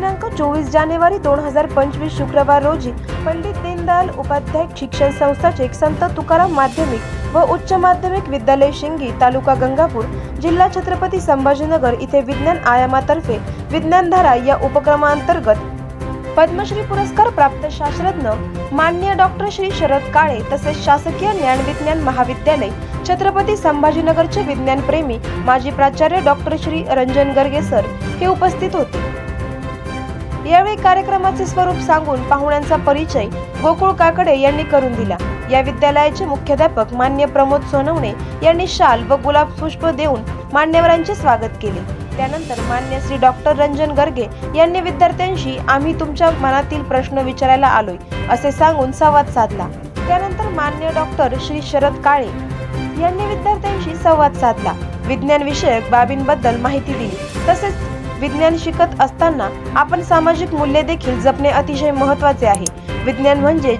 दिनांक 24 जानेवारी 2025 शुक्रवार रोजी पंडित दीनदयाल उपाध्याय शिक्षण संस्थाचे संत तुकाराम माध्यमिक व उच्च माध्यमिक विद्यालय शिंगी तालुका गंगापूर जिल्हा छत्रपती संभाजीनगर इथे विज्ञान आयामातर्फे विज्ञानधारा या उपक्रमांतर्गत पद्मश्री पुरस्कार प्राप्त शास्त्रज्ञ माननीय डॉक्टर श्री शरद काळे तसेच शासकीय ज्ञानविज्ञान महाविद्यालय छत्रपती संभाजीनगरचे विज्ञानप्रेमी माजी प्राचार्य डॉक्टर श्री रंजन गर्गे सर हे उपस्थित होते। यावेळी कार्यक्रमाचे स्वरूप सांगून पाहुण्यांचा परिचय गोकुळ काकडे यांनी करून दिला। या विद्यालयाचे मुख्याध्यापक मान्य प्रमोद सोनवणे यांनी शाल व गुलाब पुष्प देऊन मान्यवरांचे स्वागत केले। त्यानंतर मान्य श्री डॉक्टर रंजन गर्गे यांनी विद्यार्थ्यांशी आम्ही तुमच्या मनातील प्रश्न विचारायला आलोय असे सांगून संवाद साधला। त्यानंतर मान्य डॉक्टर श्री शरद काळे यांनी विद्यार्थ्यांशी संवाद साधला, विज्ञान विषयक बाबींबद्दल माहिती दिली। तसेच विज्ञान शिकत असताना आपण सामाजिक मूल्ये देखील जपणे अतिशय महत्त्वाचे आहे। विज्ञान म्हणजे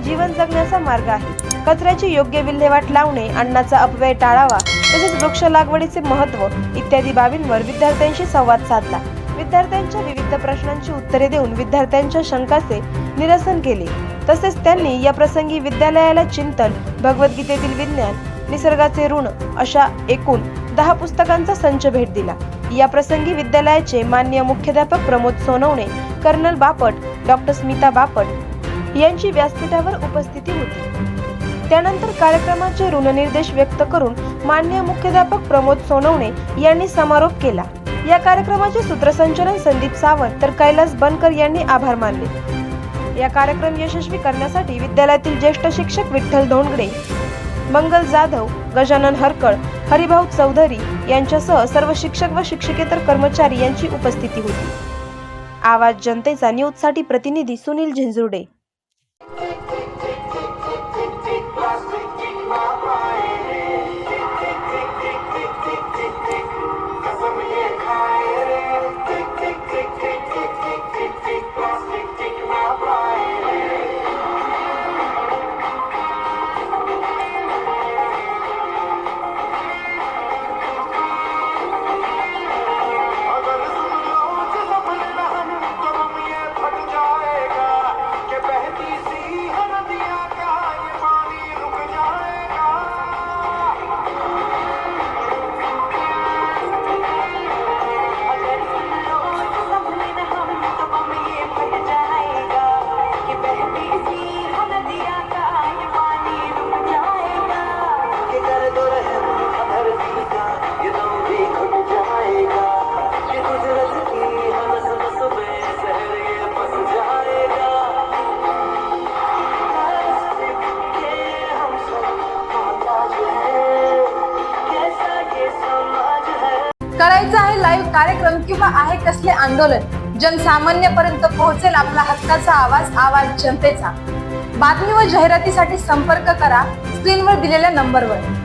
जीवन जगण्याचा मार्ग आहे। कचऱ्याची योग्य विल्हेवाट लावणे, अन्नाचा अपव्यय टाळावा, तसेच वृक्ष लागवडीचे महत्त्व इत्यादी बाबींवर विद्यार्थ्यांशी संवाद साधला। विद्यार्थ्यांच्या विविध प्रश्नांची उत्तरे देऊन विद्यार्थ्यांच्या शंकांचे निरसन केले। तसेच त्यांनी या प्रसंगी विद्यालयाला चिंतन, भगवद्गीतेतील विज्ञान, निसर्गाचे ऋण अशा एकूण 10 पुस्तकांचा संच भेट दिला। या प्रसंगी विद्यालयाचे माननीय मुख्याध्यापक प्रमोद सोनवणे, कर्नल बापट, डॉक्टर स्मिता बापट यांची व्यासपीठावर उपस्थिती होती। त्यानंतर कार्यक्रमाचे ऋणनिर्देश व्यक्त करून माननीय मुख्याध्यापक प्रमोद सोनवणे यांनी समारोप केला। या कार्यक्रमाचे सूत्रसंचालन संदीप सावंत तर कैलास बनकर यांनी आभार मानले। या कार्यक्रम यशस्वी करण्यासाठी विद्यालयातील ज्येष्ठ शिक्षक विठ्ठल धोंडगडे, मंगल जाधव, गजानन हरकळ, हरिभाऊ चौधरी यांच्यासह सर्व शिक्षक व शिक्षकेतर कर्मचारी यांची उपस्थिती होती। आवाज जनतेचा न्यूजसाठी प्रतिनिधी सुनील झिंजुर्डे। करायचं आहे लाईव्ह कार्यक्रम किंवा आहे कसले आंदोलन, जनसामान्यपर्यंत पोहोचेल आपला हक्काचा आवाज, आवाज जनतेचा। बातमी व जाहिरातीसाठी संपर्क करा स्क्रीनवर दिलेल्या नंबरवर।